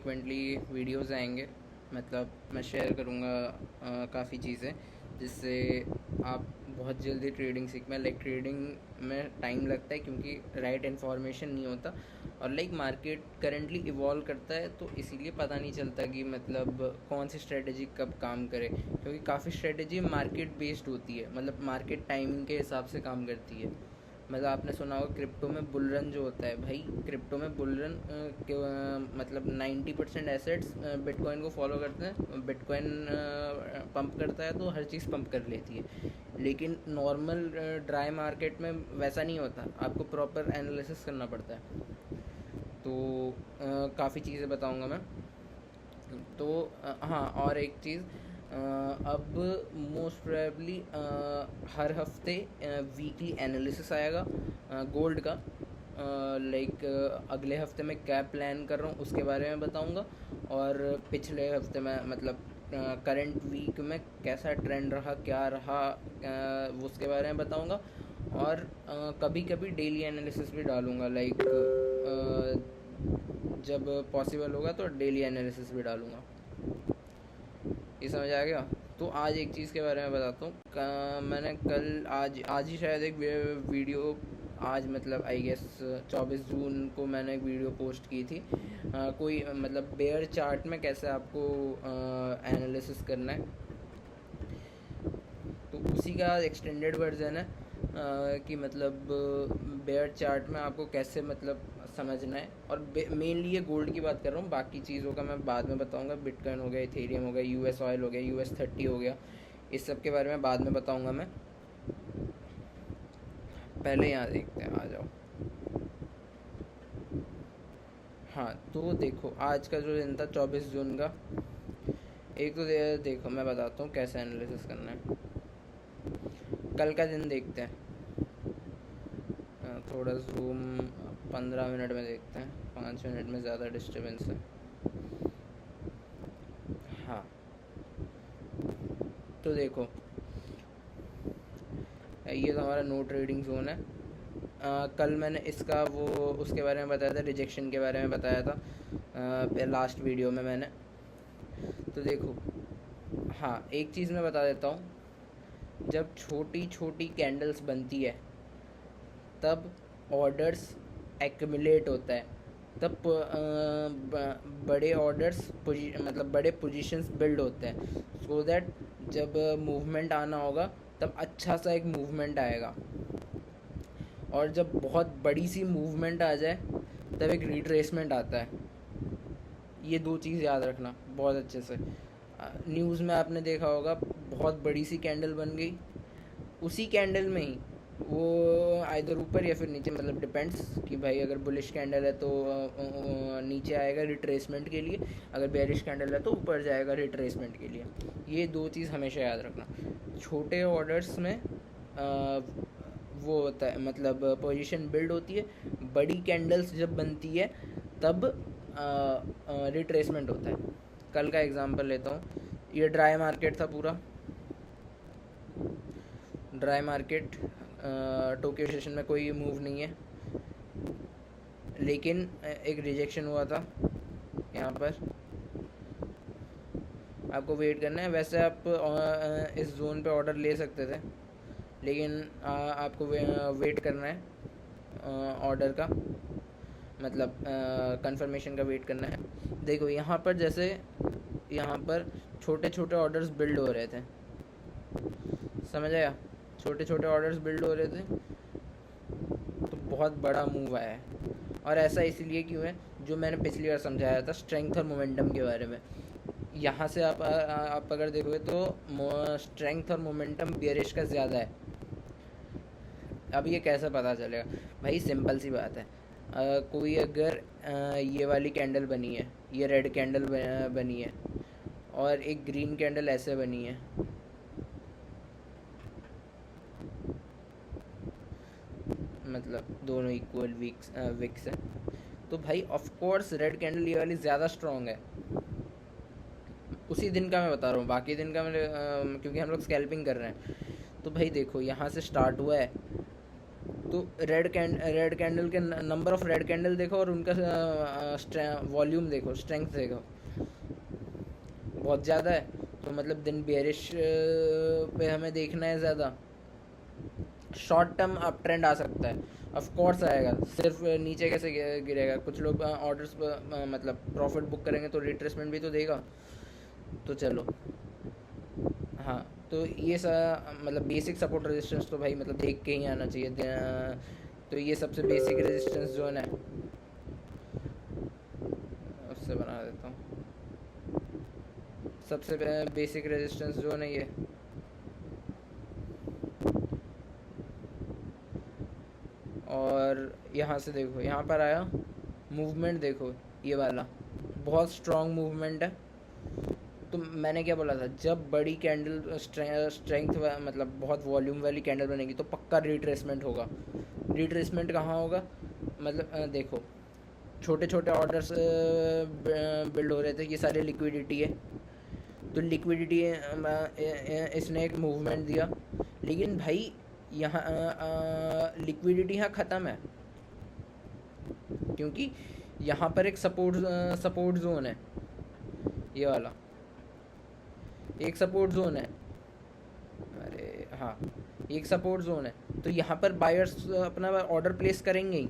Frequently videos आएंगे, मतलब मैं शेयर करूँगा काफ़ी चीज़ें जिससे आप बहुत जल्दी ट्रेडिंग सीख में। लाइक ट्रेडिंग में टाइम लगता है क्योंकि राइट इन्फॉर्मेशन नहीं होता, और लाइक मार्केट करंटली इवॉल्व करता है, तो इसीलिए पता नहीं चलता कि मतलब कौन सी स्ट्रेटजी कब काम करे, क्योंकि काफ़ी स्ट्रेटजी मार्केट बेस्ड होती है, मतलब मार्केट टाइमिंग के हिसाब से काम करती है। मतलब आपने सुना होगा क्रिप्टो में बुल रन जो होता है, भाई क्रिप्टो में बुल रन मतलब 90% एसेट्स बिटकॉइन को फॉलो करते हैं। बिटकॉइन पंप करता है तो हर चीज़ पंप कर लेती है, लेकिन नॉर्मल ड्राई मार्केट में वैसा नहीं होता, आपको प्रॉपर एनालिसिस करना पड़ता है। तो काफ़ी चीज़ें बताऊंगा मैं। तो हाँ, और एक चीज़, अब मोस्ट प्रोबेबली हर हफ्ते वीकली एनालिसिस आएगा गोल्ड का। लाइक अगले हफ्ते मैं क्या प्लान कर रहा हूँ उसके बारे में बताऊँगा, और पिछले हफ्ते में मतलब करंट वीक में कैसा ट्रेंड रहा, क्या रहा, वो उसके बारे में बताऊँगा। और कभी कभी डेली एनालिसिस भी डालूँगा, लाइक जब पॉसिबल होगा तो डेली एनालिसिस भी डालूँगा। ये समझ आ गया? तो आज एक चीज़ के बारे में बताता हूँ। मैंने कल आज ही शायद एक वीडियो, आज मतलब आई गेस 24 जून को मैंने एक वीडियो पोस्ट की थी। कोई मतलब बेयर चार्ट में कैसे आपको एनालिसिस करना है, तो उसी का एक्सटेंडेड वर्जन है कि मतलब बेयर चार्ट में आपको कैसे मतलब समझना है। और मेनली ये गोल्ड की बात कर रहा हूँ, बाकी चीज़ों का मैं बाद में बताऊँगा। बिटकॉइन हो गया, इथेरियम हो गया, यूएस ऑयल हो गया, US30 हो गया, इस सब के बारे में बाद में बताऊँगा मैं। पहले यहाँ देखते हैं, आ जाओ। हाँ, तो देखो आज का जो दिन था 24 जून का, एक तो देखो मैं बताता हूँ कैसे एनालिसिस करना है। कल का दिन देखते हैं, थोड़ा जूम 15 मिनट में देखते हैं, 5 मिनट में ज़्यादा डिस्टर्बेंस है। हाँ, तो देखो ये तो हमारा नो ट्रेडिंग जोन है। कल मैंने इसका वो उसके बारे में बताया था, रिजेक्शन के बारे में बताया था लास्ट वीडियो में मैंने। तो देखो, हाँ एक चीज़ मैं बता देता हूँ, जब छोटी छोटी कैंडल्स बनती है तब ऑर्डर्स एक्यूमुलेट होता है, तब बड़े ऑर्डर्स मतलब बड़े पोजीशंस बिल्ड होते हैं, सो दैट जब मूवमेंट आना होगा तब अच्छा सा एक मूवमेंट आएगा। और जब बहुत बड़ी सी मूवमेंट आ जाए तब एक रिट्रेसमेंट आता है। ये दो चीज़ याद रखना बहुत अच्छे से। न्यूज़ में आपने देखा होगा, बहुत बड़ी सी कैंडल बन गई, उसी कैंडल में ही वो आइदर ऊपर या फिर नीचे, मतलब डिपेंड्स कि भाई अगर बुलिश कैंडल है तो नीचे आएगा रिट्रेसमेंट के लिए, अगर बेरिश कैंडल है तो ऊपर जाएगा रिट्रेसमेंट के लिए। ये दो चीज़ हमेशा याद रखना। छोटे ऑर्डर्स में वो होता है, मतलब पोजीशन बिल्ड होती है, बड़ी कैंडल्स जब बनती है तब रिट्रेसमेंट होता है। कल का एग्जांपल लेता हूँ, ये ड्राई मार्केट था पूरा, ड्राई मार्केट, टोक्यो सेशन में कोई मूव नहीं है, लेकिन एक रिजेक्शन हुआ था यहाँ पर। आपको वेट करना है, वैसे आप इस जोन पे ऑर्डर ले सकते थे, लेकिन आपको वेट करना है ऑर्डर का, मतलब कंफर्मेशन का वेट करना है। देखो यहाँ पर जैसे यहाँ पर छोटे छोटे ऑर्डर्स बिल्ड हो रहे थे, समझ आया? छोटे छोटे ऑर्डर्स बिल्ड हो रहे थे तो बहुत बड़ा मूव आया है। और ऐसा इसीलिए क्यों है, जो मैंने पिछली बार समझाया था स्ट्रेंथ और मोमेंटम के बारे में। यहाँ से आप अगर देखोगे तो स्ट्रेंथ और मोमेंटम बियरिश का ज़्यादा है। अब ये कैसे पता चलेगा? भाई सिंपल सी बात है, कोई अगर ये वाली कैंडल बनी है, ये रेड कैंडल बनी है, और एक ग्रीन कैंडल ऐसे बनी है, मतलब दोनों इक्वल विक्स है, तो भाई ऑफ कोर्स रेड कैंडल ये वाली ज़्यादा स्ट्रॉन्ग है। उसी दिन का मैं बता रहा हूँ, बाकी दिन का मैंने क्योंकि हम लोग स्कैल्पिंग कर रहे हैं। तो भाई देखो यहाँ से स्टार्ट हुआ है, तो रेड कैंडल के नंबर ऑफ रेड कैंडल देखो और उनका वॉल्यूम देखो, स्ट्रेंथ देखो, बहुत ज़्यादा है। तो मतलब दिन बेरिश पे हमें देखना है ज़्यादा। शॉर्ट टर्म अप ट्रेंड आ सकता है, ऑफ कोर्स आएगा, सिर्फ नीचे कैसे गिरेगा। कुछ लोग ऑर्डर्स मतलब प्रॉफिट बुक करेंगे तो रिट्रेसमेंट भी तो देगा। तो चलो, हाँ, तो ये मतलब बेसिक सपोर्ट रेजिस्टेंस तो भाई मतलब देख के ही आना चाहिए। तो ये सबसे बेसिक रेजिस्टेंस जोन है, उससे बना देता हूँ। सबसे बेसिक रेजिस्टेंस जोन है ये। और यहाँ से देखो, यहाँ पर आया मूवमेंट देखो, ये वाला बहुत स्ट्रॉन्ग मूवमेंट है। तो मैंने क्या बोला था, जब बड़ी कैंडल स्ट्रेंथ मतलब बहुत वॉल्यूम वाली कैंडल बनेगी तो पक्का रिट्रेसमेंट होगा। रिट्रेसमेंट कहाँ होगा, मतलब देखो छोटे छोटे ऑर्डर्स बिल्ड हो रहे थे, ये सारे लिक्विडिटी है। तो लिक्विडिटी इसने एक मूवमेंट दिया, लेकिन भाई यहाँ लिक्विडिटी यहाँ ख़त्म है, क्योंकि यहाँ पर एक सपोर्ट जोन है, ये वाला एक सपोर्ट जोन है। अरे हाँ, एक सपोर्ट जोन है। तो यहाँ पर बायर्स अपना ऑर्डर प्लेस करेंगे ही,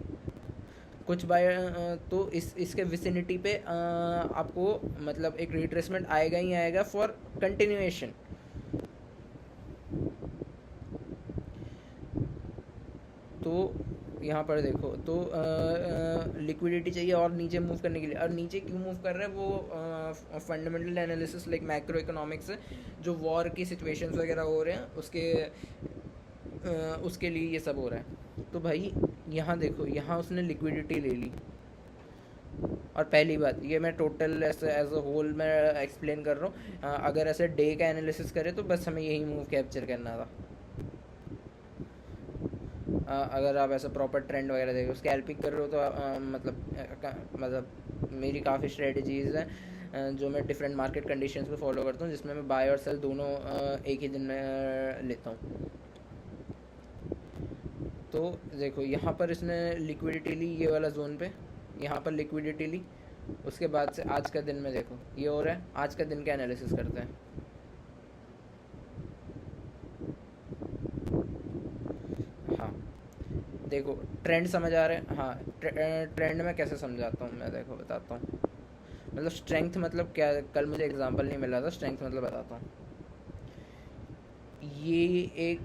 कुछ बायर। तो इसके विसिनिटी पे आपको मतलब एक रिट्रेसमेंट आएगा ही आएगा फॉर कंटिन्यूएशन। तो यहाँ पर देखो, तो लिक्विडिटी चाहिए और नीचे मूव करने के लिए। और नीचे क्यों मूव कर रहा है, वो fundamental analysis like macro economics, जो वॉर की सिचुएशंस वगैरह हो रहे हैं उसके लिए ये सब हो रहा है। तो भाई यहाँ देखो, यहाँ उसने लिक्विडिटी ले ली। और पहली बात, ये मैं टोटल ऐसे एज अ होल मैं एक्सप्लेन कर रहा हूँ। अगर ऐसे डे का एनालिसिस करें तो बस हमें यही मूव कैप्चर करना था। अगर आप ऐसा प्रॉपर ट्रेंड वगैरह देखो, स्कैल्पिंग कर रहे हो तो मतलब मेरी काफ़ी स्ट्रेटजीज़ हैं जो मैं डिफरेंट मार्केट कंडीशंस पे फॉलो करता हूँ, जिसमें मैं बाय और सेल दोनों एक ही दिन में लेता हूँ। तो देखो यहाँ पर इसने लिक्विडिटी ली, ये वाला जोन पे यहाँ पर लिक्विडिटी ली। उसके बाद से आज का दिन में देखो ये हो रहा है। आज का दिन का एनालिसिस करते हैं। हाँ देखो, ट्रेंड समझ आ रहे हैं। हाँ, ट्रेंड में कैसे समझाता हूँ मैं, देखो बताता हूँ। मतलब स्ट्रेंथ मतलब क्या, कल मुझे एग्जांपल नहीं मिला था, स्ट्रेंथ मतलब बताता हूँ। ये एक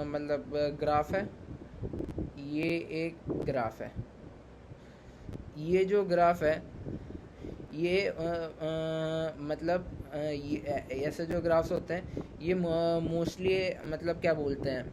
मतलब ग्राफ है, ये एक ग्राफ है। ये जो ग्राफ है ये मतलब ये ऐसे जो ग्राफ्स होते हैं ये मोस्टली मतलब क्या बोलते हैं,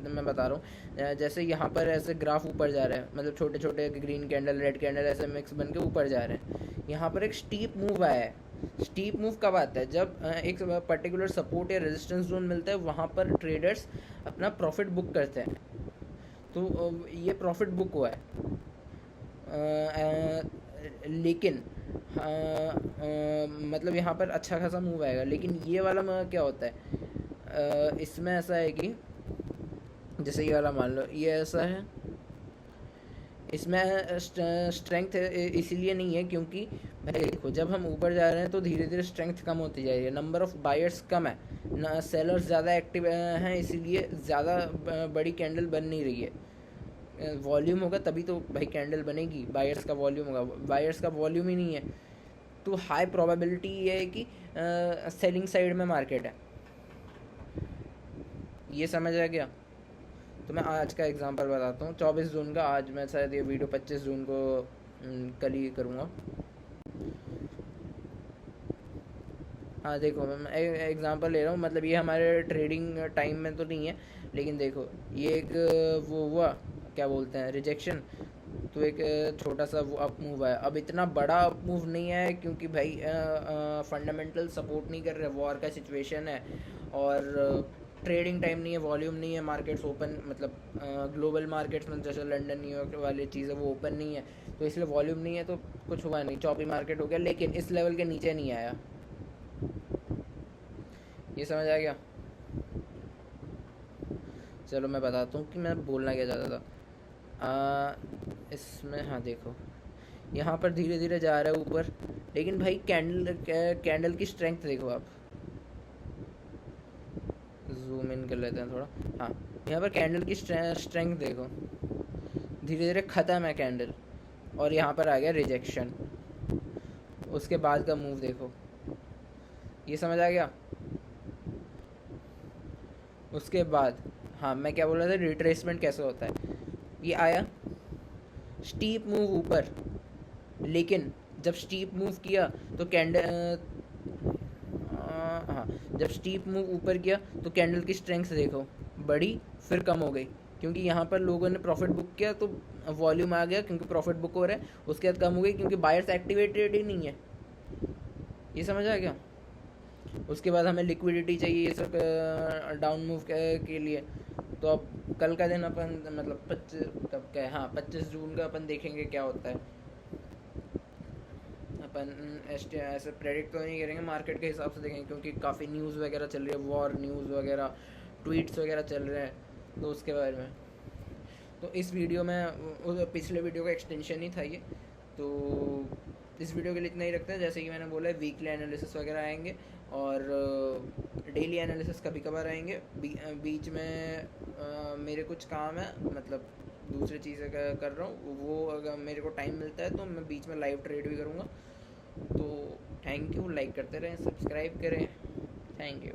मैं बता रहा हूँ। जैसे यहाँ पर ऐसे ग्राफ ऊपर जा रहे हैं, मतलब छोटे छोटे ग्रीन कैंडल रेड कैंडल ऐसे मिक्स बन के ऊपर जा रहे हैं। यहाँ पर एक स्टीप मूव आया है। स्टीप मूव कब आता है, जब एक पर्टिकुलर सपोर्ट या रेजिस्टेंस जोन मिलता है, वहाँ पर ट्रेडर्स अपना प्रॉफिट बुक करते हैं। तो ये प्रॉफिट बुक हुआ है। लेकिन मतलब यहाँ पर अच्छा खासा मूव आएगा। लेकिन ये वाला क्या होता है, इसमें ऐसा है कि जैसे ये वाला मान लो, ये ऐसा है, इसमें स्ट्रेंथ इसीलिए नहीं है क्योंकि भाई देखो, जब हम ऊपर जा रहे हैं तो धीरे धीरे स्ट्रेंथ कम होती जा रही है, नंबर ऑफ बायर्स कम है ना, सेलर्स ज़्यादा एक्टिव हैं, इसीलिए ज़्यादा बड़ी कैंडल बन नहीं रही है। वॉल्यूम होगा तभी तो भाई कैंडल बनेगी, बायर्स का वॉल्यूम होगा, बायर्स का वॉल्यूम ही नहीं है। तो हाई प्रोबेबिलिटी ये है कि सेलिंग साइड में मार्केट है। ये समझ आ गया। तो मैं आज का एग्जांपल बताता हूँ, 24 जून का। आज मैं शायद ये वीडियो 25 जून को कल ही करूँगा। हाँ देखो, मैं एग्जांपल ले रहा हूँ, मतलब ये हमारे ट्रेडिंग टाइम में तो नहीं है, लेकिन देखो ये एक वो हुआ, क्या बोलते हैं, रिजेक्शन। तो एक छोटा सा वो अप मूव है। अब इतना बड़ा अप मूव नहीं है क्योंकि भाई फंडामेंटल सपोर्ट नहीं कर रहे, वॉर का सिचुएशन है और ट्रेडिंग टाइम नहीं है, वॉल्यूम नहीं है, मार्केट्स ओपन मतलब ग्लोबल मार्केट्स में जैसे लंदन न्यूयॉर्क वाली चीज़ें वो ओपन नहीं है, तो इसलिए वॉल्यूम नहीं है, तो कुछ हुआ नहीं, चॉपी मार्केट हो गया। लेकिन इस लेवल के नीचे नहीं आया। ये समझ आ गया। चलो मैं बताता हूँ कि मैं बोलना क्या चाहता था। इसमें हाँ देखो, यहाँ पर धीरे धीरे जा रहा है ऊपर, लेकिन भाई कैंडल की स्ट्रेंथ देखो आप। जूम इन कर लेते हैं थोड़ा। हाँ, यहाँ पर कैंडल की स्ट्रेंथ देखो, धीरे धीरे ख़त्म है कैंडल, और यहाँ पर आ गया रिजेक्शन। उसके बाद का मूव देखो, ये समझ आ गया। उसके बाद हाँ, मैं क्या बोल रहा था, रिट्रेसमेंट कैसे होता है। ये आया स्टीप मूव ऊपर, लेकिन जब स्टीप मूव किया तो कैंडल हाँ, जब स्टीप मूव ऊपर किया तो कैंडल की स्ट्रेंथ देखो, बढ़ी फिर कम हो गई, क्योंकि यहाँ पर लोगों ने प्रॉफिट बुक किया तो वॉल्यूम आ गया, क्योंकि प्रॉफिट बुक हो रहा है। उसके बाद कम हो गई क्योंकि बायर्स एक्टिवेटेड ही नहीं है। ये समझ आ गया। उसके बाद हमें लिक्विडिटी चाहिए ये सब डाउन मूव के लिए। तो अब कल का दिन अपन मतलब 25 कब का है, हाँ 25 जून का अपन देखेंगे क्या होता है। अपन ऐसे प्रेडिक्ट तो नहीं करेंगे, मार्केट के हिसाब से देखेंगे, क्योंकि काफ़ी न्यूज़ वगैरह चल रही है, वॉर न्यूज़ वगैरह, ट्वीट्स वगैरह चल रहे हैं, तो उसके बारे में। तो इस वीडियो में पिछले वीडियो का एक्सटेंशन ही था ये, तो इस वीडियो के लिए इतना ही रखते हैं। जैसे कि मैंने बोला है, वीकली एनालिसिस वगैरह आएंगे और डेली एनालिसिस कभी कभार आएंगे। बीच में मेरे कुछ काम है, मतलब दूसरी चीज़ें कर रहा हूँ, वो अगर मेरे को टाइम मिलता है तो मैं बीच में लाइव ट्रेड भी करूँगा। तो थैंक यू, लाइक करते रहें, सब्सक्राइब करें, थैंक यू।